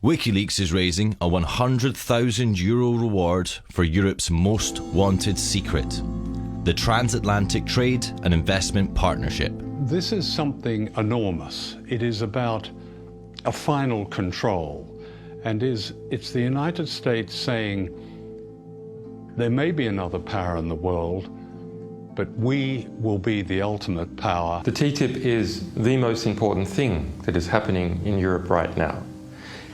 Wikileaks is raising a €100,000 reward for Europe's most wanted secret, the Transatlantic Trade and Investment Partnership. This is something enormous. It is about a final control, and it's the United States saying there may be another power in the world, but we will be the ultimate power. The Ttip is the most important thing that is happening in Europe right now.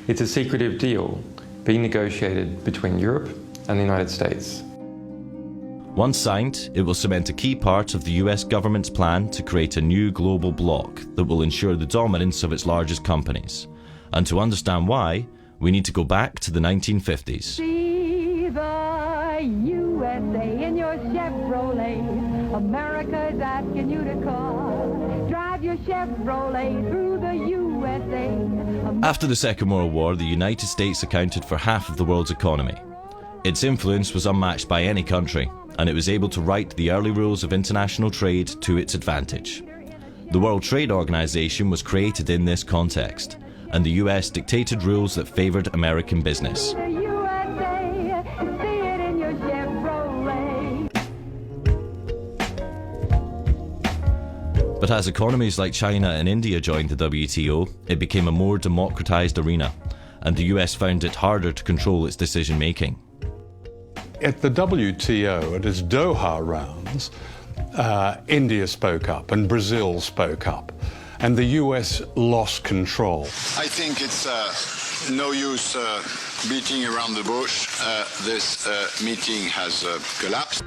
It's a secretive deal being negotiated between Europe and the United States. Once signed, it will cement a key part of the US government's plan to create a new global bloc that will ensure the dominance of its largest companies. And to understand why, we need to go back to the 1950s. See the USA in your Chevrolet. America's asking you to call. Drive your Chevrolet through the USA. After the Second World War, the United States accounted for half of the world's economy. Its influence was unmatched by any country, and it was able to write the early rules of international trade to its advantage. The World Trade Organization was created in this context, and the US dictated rules that favored American business. But as economies like China and India joined the WTO, it became a more democratized arena, and the US found it harder to control its decision-making. At the WTO, at its Doha rounds, India spoke up and Brazil spoke up, and the US lost control. I think it's no use beating around the bush. This meeting has collapsed.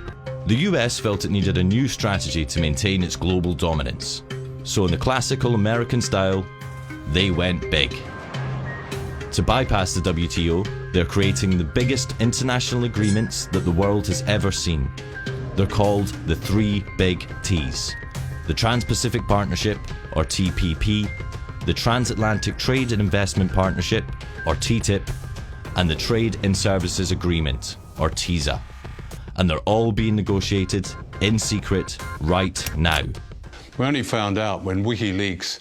The US felt it needed a new strategy to maintain its global dominance. So in the classical American style, they went big. To bypass the WTO, they're creating the biggest international agreements that the world has ever seen. They're called the three big T's: the Trans-Pacific Partnership, or TPP, the Transatlantic Trade and Investment Partnership, or Ttip, and the Trade in Services Agreement, or Tisa. And they're all being negotiated in secret right now. We only found out when Wikileaks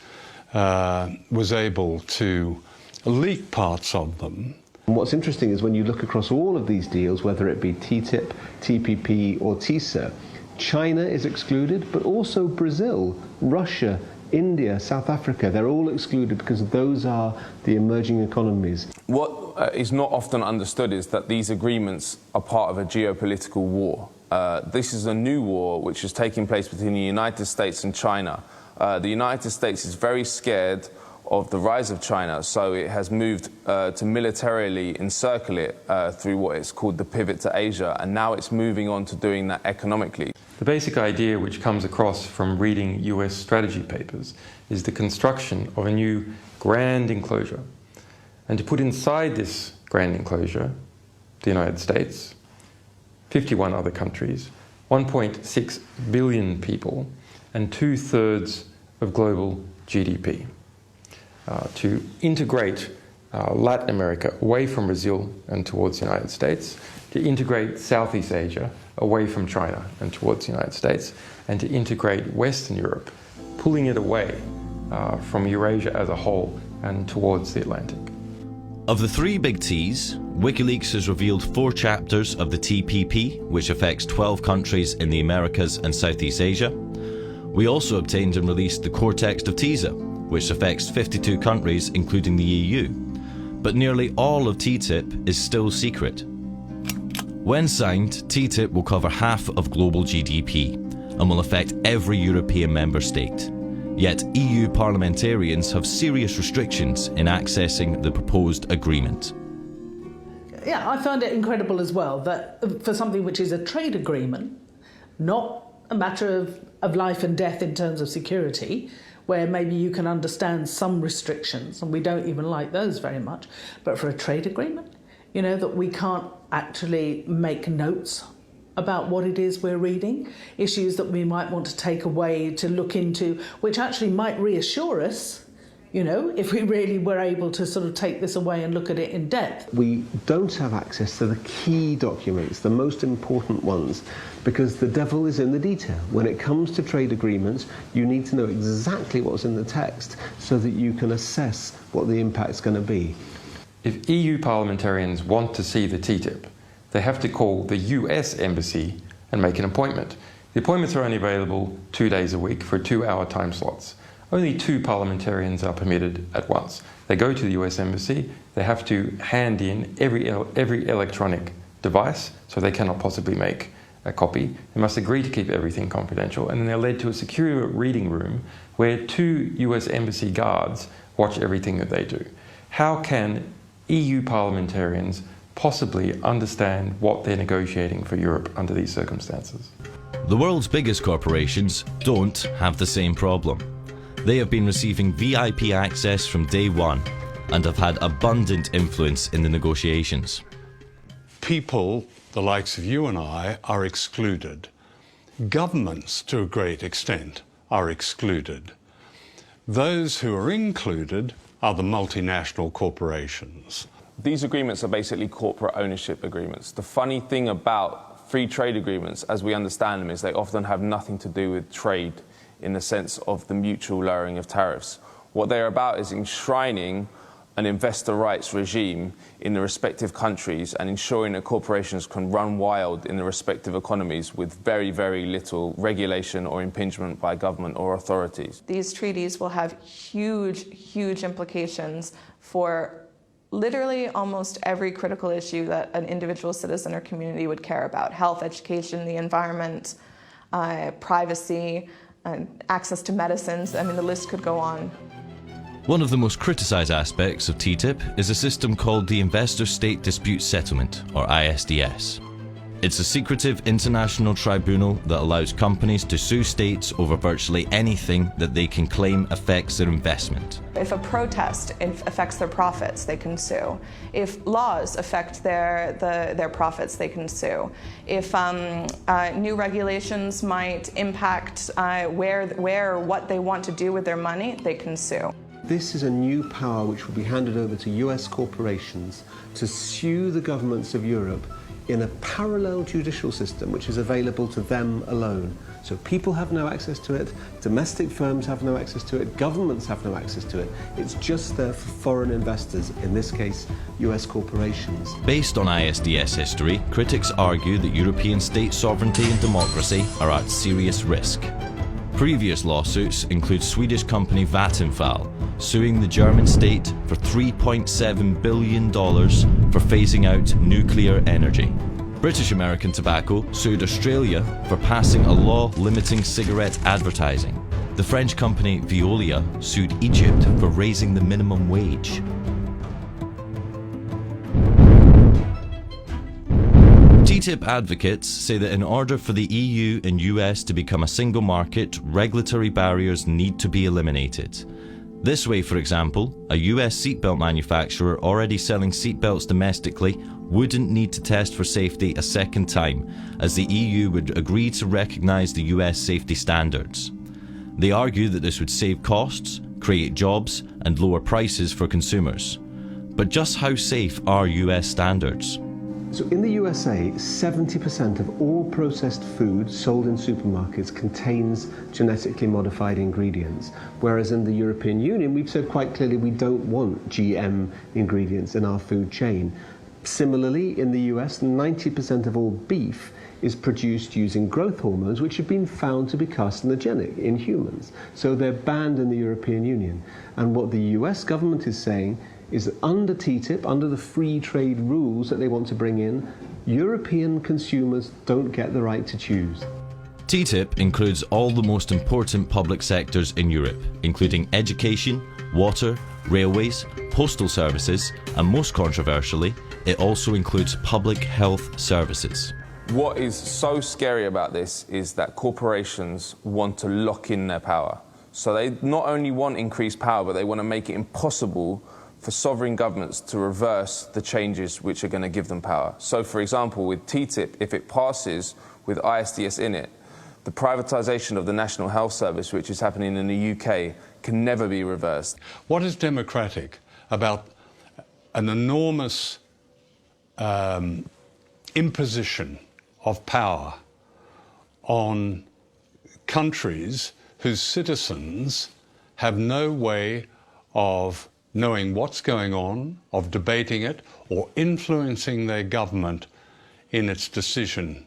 was able to leak parts of them. And what's interesting is when you look across all of these deals, whether it be Ttip, TPP or Tisa, China is excluded, but also Brazil, Russia, India, South Africa, they're all excluded because those are the emerging economies. What is not often understood is that these agreements are part of a geopolitical war. This is a new war which is taking place between the United States and China. The United States is very scared of the rise of China, so it has moved to militarily encircle it through what is called the pivot to Asia, and now it's moving on to doing that economically. The basic idea which comes across from reading US strategy papers is the construction of a new grand enclosure. And to put inside this grand enclosure, the United States, 51 other countries, 1.6 billion people, and 2/3 of global GDP. To integrate Latin America away from Brazil and towards the United States, to integrate Southeast Asia away from China and towards the United States, and to integrate Western Europe, pulling it away from Eurasia as a whole and towards the Atlantic. Of the three big T's, Wikileaks has revealed 4 chapters of the TPP, which affects 12 countries in the Americas and Southeast Asia. We also obtained and released the core text of Tisa, which affects 52 countries, including the EU. But nearly all of Ttip is still secret. When signed, Ttip will cover half of global GDP and will affect every European member state. Yet EU parliamentarians have serious restrictions in accessing the proposed agreement. Yeah, I found it incredible as well that for something which is a trade agreement, not a matter of life and death in terms of security, where maybe you can understand some restrictions, and we don't even like those very much, but for a trade agreement, you know, that we can't actually make notes about what it is we're reading, issues that we might want to take away to look into, which actually might reassure us, you know, if we really were able to sort of take this away and look at it in depth. We don't have access to the key documents, the most important ones, because the devil is in the detail. When it comes to trade agreements, you need to know exactly what's in the text so that you can assess what the impact's going to be. If EU parliamentarians want to see the TTIP, they have to call the US embassy and make an appointment. The appointments are only available 2 days a week for 2-hour time slots. Only 2 parliamentarians are permitted at once. They go to the US embassy, they have to hand in every electronic device, so they cannot possibly make a copy. They must agree to keep everything confidential, and then they're led to a secure reading room where 2 US embassy guards watch everything that they do. How can EU parliamentarians possibly understand what they're negotiating for Europe under these circumstances? The world's biggest corporations don't have the same problem. They have been receiving VIP access from day one and have had abundant influence in the negotiations. People, the likes of you and I, are excluded. Governments, to a great extent, are excluded. Those who are included are the multinational corporations. These agreements are basically corporate ownership agreements. The funny thing about free trade agreements, as we understand them, is they often have nothing to do with trade in the sense of the mutual lowering of tariffs. What they're about is enshrining an investor rights regime in the respective countries and ensuring that corporations can run wild in the respective economies with very, very little regulation or impingement by government or authorities. These treaties will have huge, huge implications for literally almost every critical issue that an individual citizen or community would care about: health, education, the environment, privacy, access to medicines. I mean, the list could go on. One of the most criticised aspects of TTIP is a system called the Investor State Dispute Settlement, or ISDS. It's a secretive international tribunal that allows companies to sue states over virtually anything that they can claim affects their investment. If a protest affects their profits, they can sue. If laws affect their profits, they can sue. If new regulations might impact what they want to do with their money, they can sue. This is a new power which will be handed over to US corporations to sue the governments of Europe in a parallel judicial system which is available to them alone. So people have no access to it, domestic firms have no access to it, governments have no access to it. It's just there for foreign investors, in this case, US corporations. Based on ISDS history, critics argue that European state sovereignty and democracy are at serious risk. Previous lawsuits include Swedish company Vattenfall suing the German state for $3.7 billion for phasing out nuclear energy. British American Tobacco sued Australia for passing a law limiting cigarette advertising. The French company Veolia sued Egypt for raising the minimum wage. TTIP advocates say that in order for the EU and US to become a single market, regulatory barriers need to be eliminated. This way, for example, a US seatbelt manufacturer already selling seatbelts domestically wouldn't need to test for safety a second time, as the EU would agree to recognise the US safety standards. They argue that this would save costs, create jobs, and lower prices for consumers. But just how safe are US standards? So in the USA, 70% of all processed food sold in supermarkets contains genetically modified ingredients, whereas in the European Union, we've said quite clearly we don't want GM ingredients in our food chain. Similarly, in the US, 90% of all beef is produced using growth hormones, which have been found to be carcinogenic in humans. So they're banned in the European Union. And what the US government is saying is that under TTIP, under the free trade rules that they want to bring in, European consumers don't get the right to choose. TTIP includes all the most important public sectors in Europe, including education, water, railways, postal services, and most controversially, it also includes public health services. What is so scary about this is that corporations want to lock in their power. So they not only want increased power, but they want to make it impossible for sovereign governments to reverse the changes which are going to give them power. So, for example, with TTIP, if it passes with ISDS in it, the privatisation of the National Health Service, which is happening in the UK, can never be reversed. What is democratic about an enormous imposition of power on countries whose citizens have no way of knowing what's going on, of debating it, or influencing their government in its decision.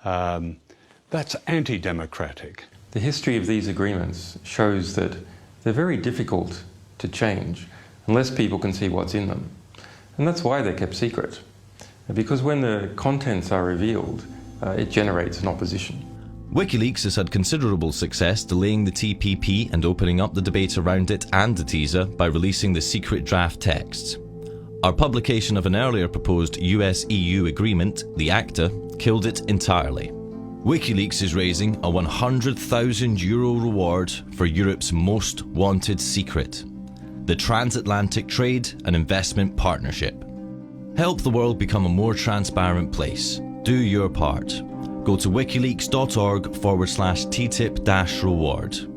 That's anti-democratic. The history of these agreements shows that they're very difficult to change unless people can see what's in them. And that's why they're kept secret. Because when the contents are revealed, it generates an opposition. Wikileaks has had considerable success delaying the TPP and opening up the debate around it and the Tisa by releasing the secret draft texts. Our publication of an earlier proposed US-EU agreement, the ACTA, killed it entirely. Wikileaks is raising a €100,000 reward for Europe's most wanted secret, the Transatlantic Trade and Investment Partnership. Help the world become a more transparent place. Do your part. Go to wikileaks.org/ttip-reward.